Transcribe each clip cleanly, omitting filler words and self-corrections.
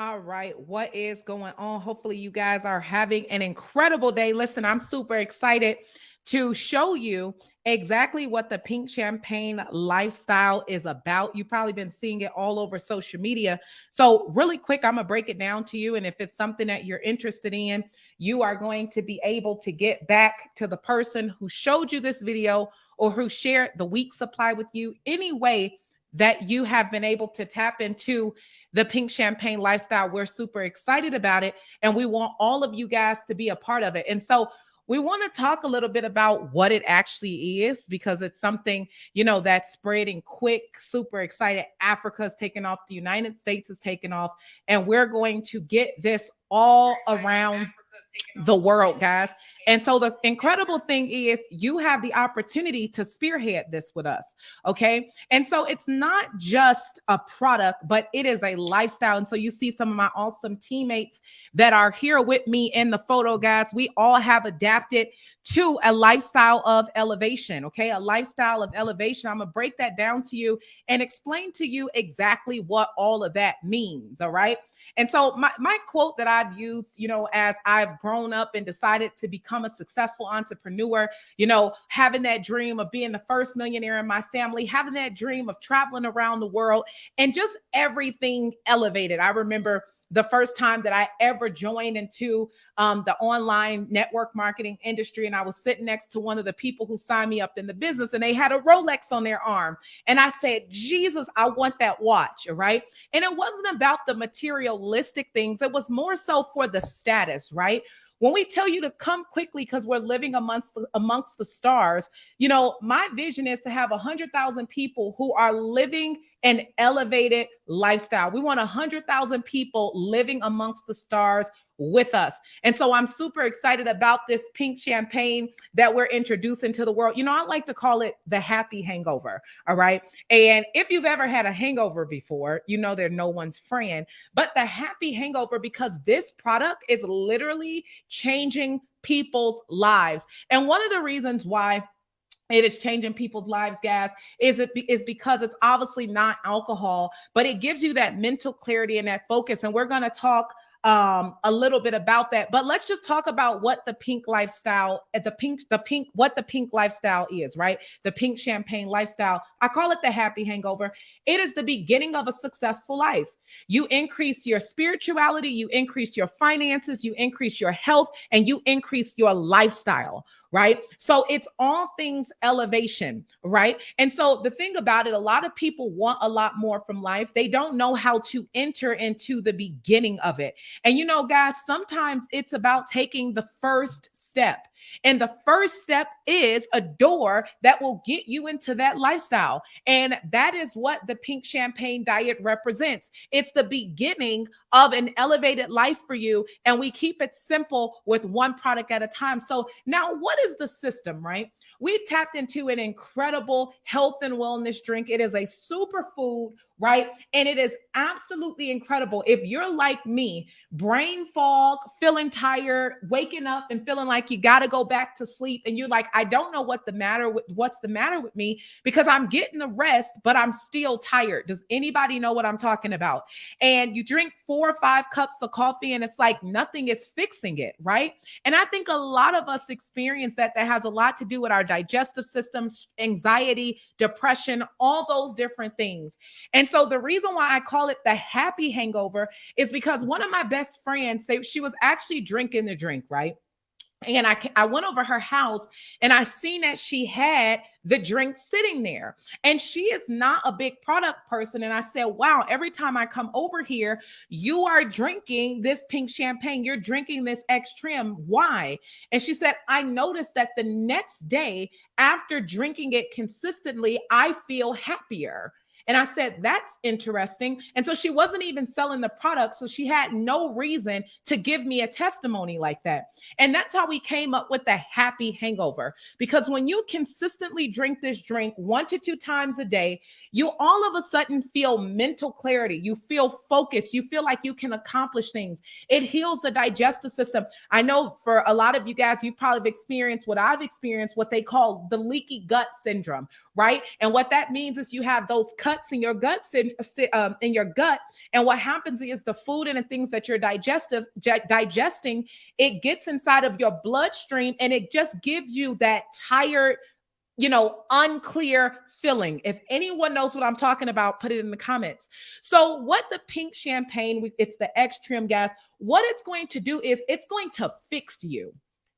All right, what is going on? Hopefully, you guys are having an incredible day. Listen, I'm super excited to show you exactly what the pink champagne lifestyle is about. You've probably been seeing it all over social media. So, really quick, I'm gonna break it down to you. And if it's something that you're interested in, you are going to be able to get back to the person who showed you this video or who shared the week supply with you. Any way that you have been able to tap into the pink champagne lifestyle. We're super excited about it, and we want all of you guys to be a part of it. And so we want to talk a little bit about what it actually is because it's something, that's spreading quick, super excited. Africa's taking off, the United States is taking off, and we're going to get this all around the world, guys. And so the incredible thing is you have the opportunity to spearhead this with us. Okay. And so it's not just a product, but it is a lifestyle. And so you see some of my awesome teammates that are here with me in the photo, guys. We all have adapted to a lifestyle of elevation. Okay. A lifestyle of elevation. I'm going to break that down to you and explain to you exactly what all of that means. All right. And so my quote that I've used, as I've grown up and decided to become a successful entrepreneur, having that dream of being the first millionaire in my family, having that dream of traveling around the world and just everything elevated. I remember the first time that I ever joined into the online network marketing industry. And I was sitting next to one of the people who signed me up in the business, and they had a Rolex on their arm. And I said, Jesus, I want that watch. Right. And it wasn't about the materialistic things. It was more so for the status. Right. When we tell you to come quickly because we're living amongst the stars, my vision is to have 100,000 people who are living an elevated lifestyle. We want 100,000 people living amongst the stars with us. And so I'm super excited about this pink champagne that we're introducing to the world. I like to call it the happy hangover. All right. And if you've ever had a hangover before, they're no one's friend, but the happy hangover, because this product is literally changing people's lives. And one of the reasons why it is changing people's lives, guys, is because it's obviously not alcohol, but it gives you that mental clarity and that focus. And we're going to talk a little bit about that, but let's just talk about what the pink lifestyle, what the pink lifestyle is, right? The pink champagne lifestyle. I call it the happy hangover. It is the beginning of a successful life. You increase your spirituality, you increase your finances, you increase your health, and you increase your lifestyle, right? So it's all things elevation, right? And so the thing about it, a lot of people want a lot more from life. They don't know how to enter into the beginning of it. And guys, sometimes it's about taking the first step. And the first step is a door that will get you into that lifestyle. And that is what the pink champagne diet represents. It's the beginning of an elevated life for you. And we keep it simple with one product at a time. So now what is the system, right? We've tapped into an incredible health and wellness drink. It is a superfood, right? And it is absolutely incredible. If you're like me, brain fog, feeling tired, waking up and feeling like you got to go back to sleep, and you're like, I don't know what's the matter with me because I'm getting the rest, but I'm still tired. Does anybody know what I'm talking about? And you drink 4 or 5 cups of coffee and it's like nothing is fixing it, right? And I think a lot of us experience that. That has a lot to do with our digestive systems, anxiety, depression, all those different things. And so the reason why I call it the happy hangover is because one of my best friends said she was actually drinking the drink, right? And I went over her house and I seen that she had the drink sitting there. And she is not a big product person. And I said, wow, every time I come over here, you are drinking this pink champagne. You're drinking this X-Trim. Why? And she said, I noticed that the next day after drinking it consistently, I feel happier. And I said, that's interesting. And so she wasn't even selling the product. So she had no reason to give me a testimony like that. And that's how we came up with the happy hangover. Because when you consistently drink this drink 1 to 2 times a day, you all of a sudden feel mental clarity. You feel focused. You feel like you can accomplish things. It heals the digestive system. I know for a lot of you guys, you probably have experienced what I've experienced, what they call the leaky gut syndrome, right? And what that means is you have those cuts in your guts, in your gut. And what happens is the food and the things that you're digesting, it gets inside of your bloodstream and it just gives you that tired, unclear feeling. If anyone knows what I'm talking about, put it in the comments. So what the pink champagne, it's the X-Trim gas, what it's going to do is it's going to fix you.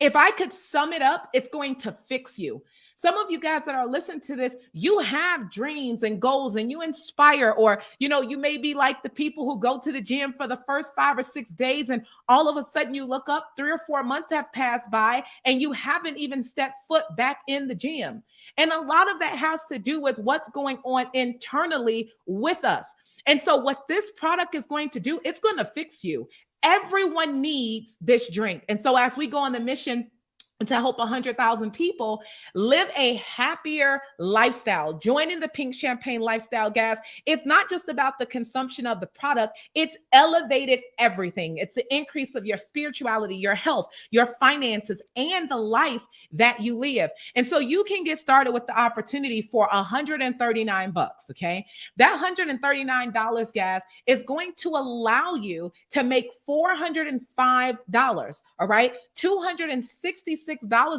If I could sum it up, it's going to fix you. Some of you guys that are listening to this, you have dreams and goals and you inspire, or, you may be like the people who go to the gym for the first 5 or 6 days and all of a sudden you look up 3 or 4 months have passed by and you haven't even stepped foot back in the gym. And a lot of that has to do with what's going on internally with us. And so what this product is going to do, it's going to fix you. Everyone needs this drink. And so as we go on the mission to help 100,000 people live a happier lifestyle, joining the Pink Champagne Lifestyle Gas, it's not just about the consumption of the product, it's elevated everything. It's the increase of your spirituality, your health, your finances, and the life that you live. And so you can get started with the opportunity for $139, okay? That $139, guys, is going to allow you to make $405, all right? $266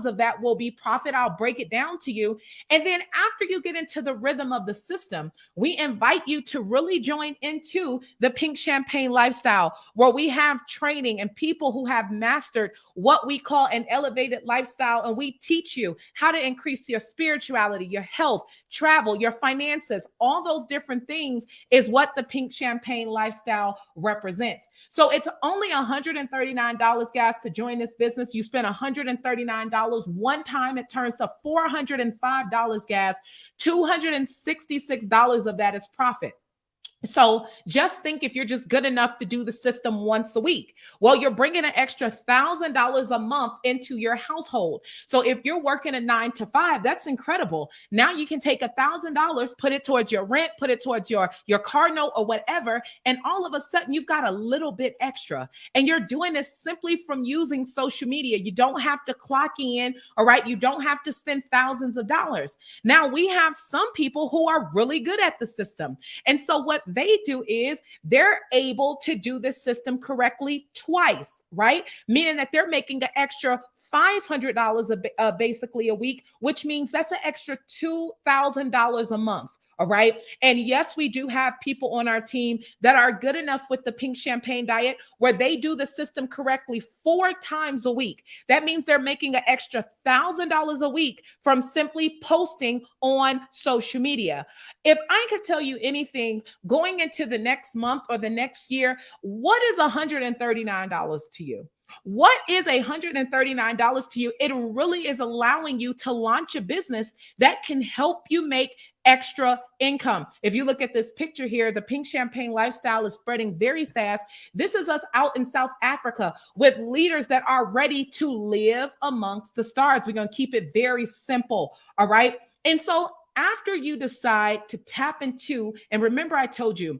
of that will be profit. I'll break it down to you. And then after you get into the rhythm of the system, we invite you to really join into the Pink Champagne Lifestyle, where we have training and people who have mastered what we call an elevated lifestyle. And we teach you how to increase your spirituality, your health, travel, your finances, all those different things is what the Pink Champagne Lifestyle represents. So it's only $139, guys, to join this business. You spend $139 one time, it turns to $405, guys. $266 of that is profit. So just think if you're just good enough to do the system once a week. Well, you're bringing an extra $1,000 a month into your household. So if you're working a 9 to 5, that's incredible. Now you can take $1,000, put it towards your rent, put it towards your car note or whatever. And all of a sudden you've got a little bit extra. And you're doing this simply from using social media. You don't have to clock in, all right? You don't have to spend thousands of dollars. Now we have some people who are really good at the system. And so what they do is they're able to do the system correctly twice, right? Meaning that they're making an extra $500 basically a week, which means that's an extra $2,000 a month. All right. And yes, we do have people on our team that are good enough with the Pink Champagne diet where they do the system correctly 4 times a week. That means they're making an extra $1,000 a week from simply posting on social media. If I could tell you anything going into the next month or the next year, what is $139 to you? What is $139 to you? It really is allowing you to launch a business that can help you make extra income. If you look at this picture here, the Pink Champagne Lifestyle is spreading very fast. This is us out in South Africa with leaders that are ready to live amongst the stars. We're going to keep it very simple. All right. And so after you decide to tap into, and remember, I told you,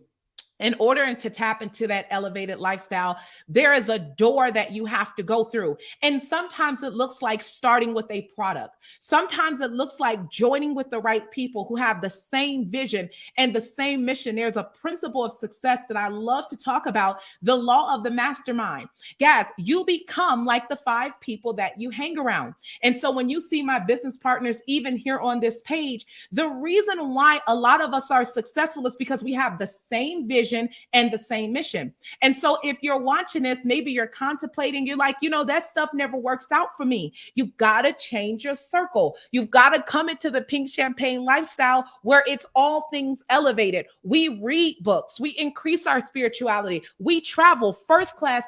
in order to tap into that elevated lifestyle, there is a door that you have to go through. And sometimes it looks like starting with a product. Sometimes it looks like joining with the right people who have the same vision and the same mission. There's a principle of success that I love to talk about, the law of the mastermind. Guys, you become like the 5 people that you hang around. And so when you see my business partners, even here on this page, the reason why a lot of us are successful is because we have the same vision and the same mission. And so if you're watching this, maybe you're contemplating, you're like, that stuff never works out for me. You've got to change your circle. You've got to come into the Pink Champagne Lifestyle where it's all things elevated. We read books. We increase our spirituality. We travel first class.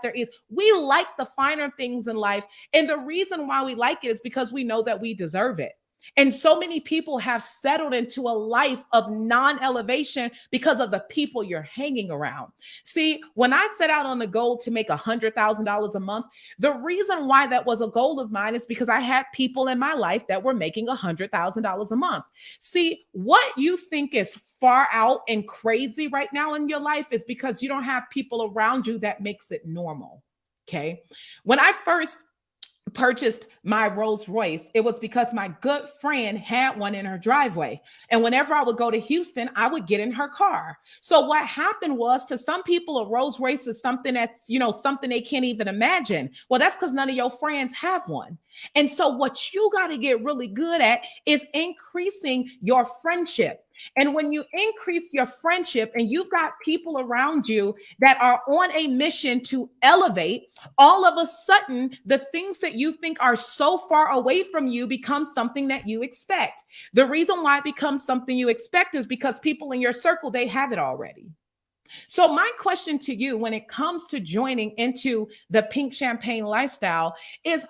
We like the finer things in life. And the reason why we like it is because we know that we deserve it. And so many people have settled into a life of non-elevation because of the people you're hanging around. See, when I set out on the goal to make $100,000 a month, the reason why that was a goal of mine is because I had people in my life that were making $100,000 a month. See, what you think is far out and crazy right now in your life is because you don't have people around you that makes it normal. Okay. When I first purchased my Rolls Royce, it was because my good friend had one in her driveway. And whenever I would go to Houston, I would get in her car. So what happened was, to some people, a Rolls Royce is something that's, something they can't even imagine. Well, that's because none of your friends have one. And so what you got to get really good at is increasing your friendship. And when you increase your friendship and you've got people around you that are on a mission to elevate, all of a sudden, the things that you think are so far away from you become something that you expect. The reason why it becomes something you expect is because people in your circle, they have it already. So my question to you when it comes to joining into the Pink Champagne lifestyle is,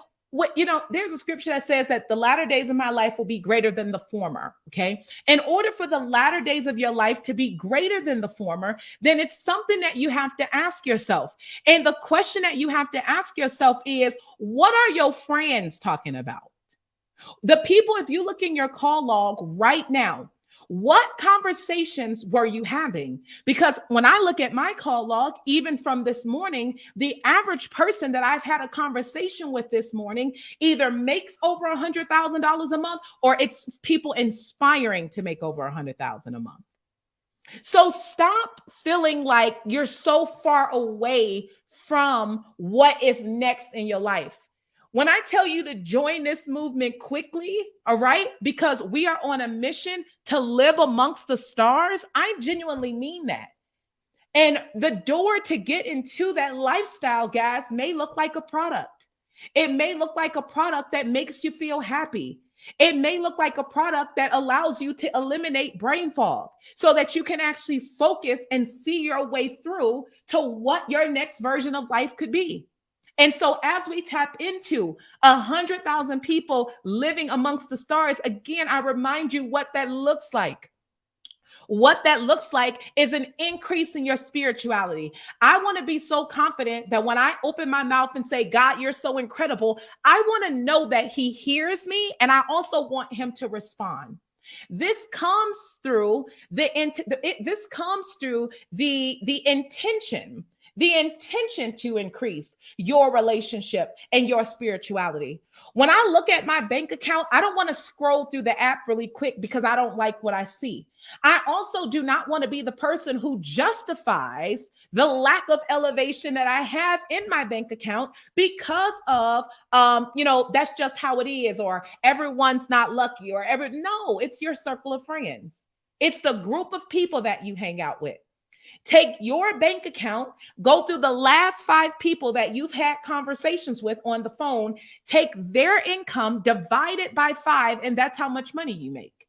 there's a scripture that says that the latter days of my life will be greater than the former. Okay. In order for the latter days of your life to be greater than the former, then it's something that you have to ask yourself. And the question that you have to ask yourself is, what are your friends talking about? The people, if you look in your call log right now, what conversations were you having? Because when I look at my call log, even from this morning, the average person that I've had a conversation with this morning either makes over $100,000 a month, or it's people inspiring to make over $100,000 a month. So stop feeling like you're so far away from what is next in your life. When I tell you to join this movement quickly, all right, because we are on a mission to live amongst the stars, I genuinely mean that. And the door to get into that lifestyle, guys, may look like a product. It may look like a product that makes you feel happy. It may look like a product that allows you to eliminate brain fog so that you can actually focus and see your way through to what your next version of life could be. And so as we tap into 100,000 people living amongst the stars, again, I remind you what that looks like. What that looks like is an increase in your spirituality. I want to be so confident that when I open my mouth and say, God, you're so incredible, I want to know that he hears me, and I also want him to respond. This comes through the intention to increase your relationship and your spirituality. When I look at my bank account, I don't want to scroll through the app really quick because I don't like what I see. I also do not want to be the person who justifies the lack of elevation that I have in my bank account because of, that's just how it is, or everyone's not lucky, no, it's your circle of friends. It's the group of people that you hang out with. Take your bank account, go through the last 5 people that you've had conversations with on the phone, take their income, divide it by 5, and that's how much money you make.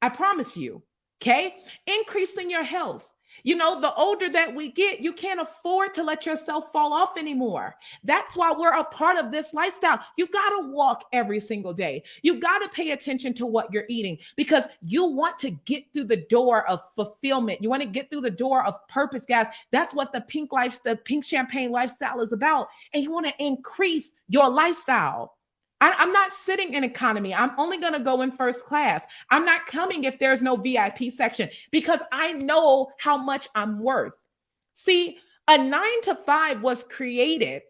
I promise you, okay? Increasing your health. The older that we get, you can't afford to let yourself fall off anymore. That's why we're a part of this lifestyle. You got to walk every single day. You got to pay attention to what you're eating because you want to get through the door of fulfillment. You want to get through the door of purpose, guys. That's what the Pink Champagne lifestyle is about. And you want to increase your lifestyle. I'm not sitting in economy. I'm only going to go in first class. I'm not coming if there's no VIP section because I know how much I'm worth. See, a 9-to-5 was created.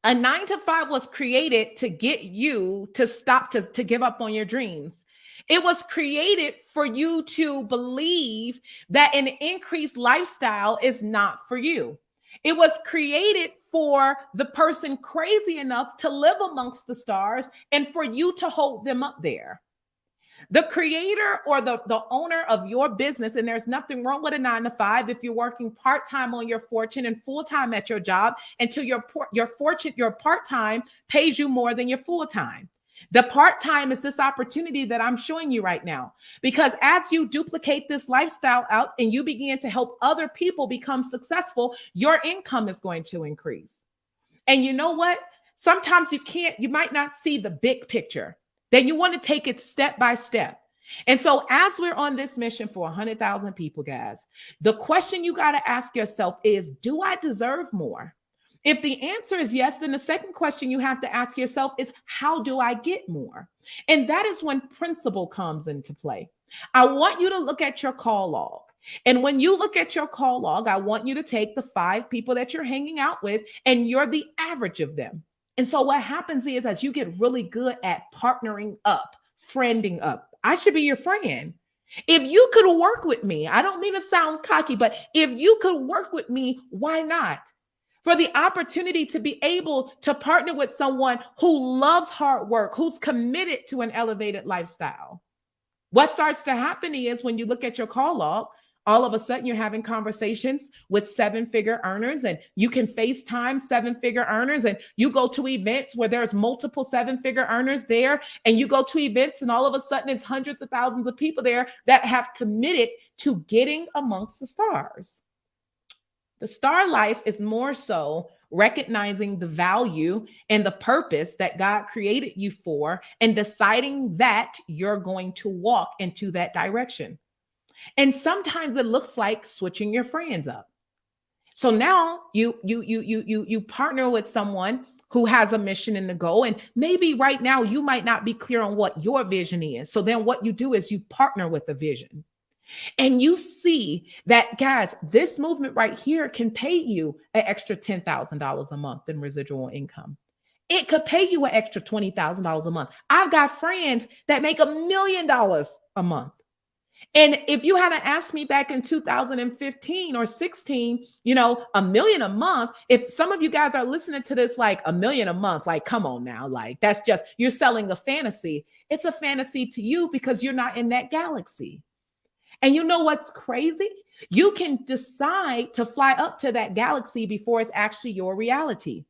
A 9-to-5 was created to get you to stop, to give up on your dreams. It was created for you to believe that an increased lifestyle is not for you. It was created for the person crazy enough to live amongst the stars and for you to hold them up there. The creator or the owner of your business, and there's nothing wrong with a 9-to-5 if you're working part-time on your fortune and full-time at your job until your part-time pays you more than your full-time. The part-time is this opportunity that I'm showing you right now, because as you duplicate this lifestyle out and you begin to help other people become successful, your income is going to increase. And you know what? Sometimes you might not see the big picture. Then you want to take it step by step. And so as we're on this mission for 100,000 people, guys, the question you got to ask yourself is, do I deserve more? If the answer is yes, then the second question you have to ask yourself is, how do I get more? And that is when principle comes into play. I want you to look at your call log. And when you look at your call log, I want you to take the 5 people that you're hanging out with, and you're the average of them. And so what happens is as you get really good at partnering up, friending up, I should be your friend. If you could work with me, I don't mean to sound cocky, but if you could work with me, why not? For the opportunity to be able to partner with someone who loves hard work, who's committed to an elevated lifestyle. What starts to happen is when you look at your call log, all of a sudden you're having conversations with seven-figure earners, and you can FaceTime seven-figure earners, and you go to events where there's multiple seven-figure earners there, and you go to events and all of a sudden it's hundreds of thousands of people there that have committed to getting amongst the stars. The star life is more so recognizing the value and the purpose that God created you for and deciding that you're going to walk into that direction. And sometimes it looks like switching your friends up. So now you partner with someone who has a mission and a goal, and maybe right now you might not be clear on what your vision is. So then what you do is you partner with a vision. And you see that, guys, this movement right here can pay you an extra $10,000 a month in residual income. It could pay you an extra $20,000 a month. I've got friends that make $1 million a month. And if you hadn't asked me back in 2015 or 16, $1 million a month, if some of you guys are listening to this, like $1 million a month, like, come on now, like that's just, you're selling a fantasy. It's a fantasy to you because you're not in that galaxy. And you know what's crazy? You can decide to fly up to that galaxy before it's actually your reality.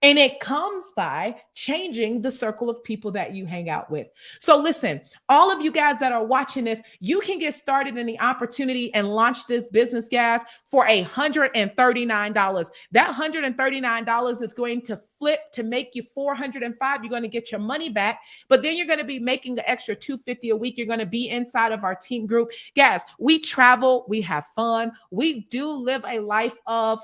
And it comes by changing the circle of people that you hang out with. So listen, all of you guys that are watching this, you can get started in the opportunity and launch this business, guys, for $139. That $139 is going to flip to make you $405. You're going to get your money back, but then you're going to be making the extra $250 a week. You're going to be inside of our team group. Guys, we travel, we have fun. We do live a life of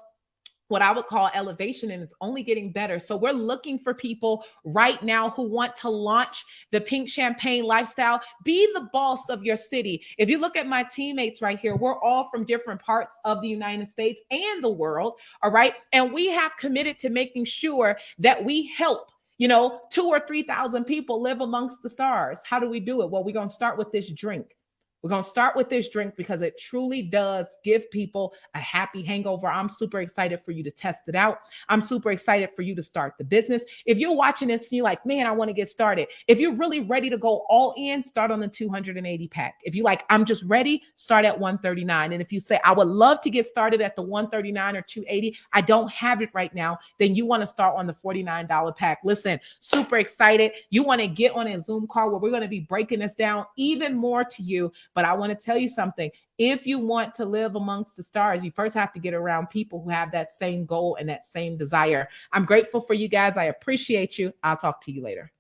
what I would call elevation, and it's only getting better. So we're looking for people right now who want to launch the Pink Champagne lifestyle. Be the boss of your city. If you look at my teammates right here, we're all from different parts of the United States and the world, all right? And we have committed to making sure that we help 2,000 or 3,000 people live amongst the stars. How do we do it? Well, we're going to start with this drink. We're going to start with this drink because it truly does give people a happy hangover. I'm super excited for you to test it out. I'm super excited for you to start the business. If you're watching this and you're like, man, I want to get started. If you're really ready to go all in, start on the 280 pack. If you like, I'm just ready, start at 139. And if you say, I would love to get started at the 139 or 280, I don't have it right now, then you want to start on the $49 pack. Listen, super excited. You want to get on a Zoom call where we're going to be breaking this down even more to you. But I want to tell you something. If you want to live amongst the stars, you first have to get around people who have that same goal and that same desire. I'm grateful for you guys. I appreciate you. I'll talk to you later.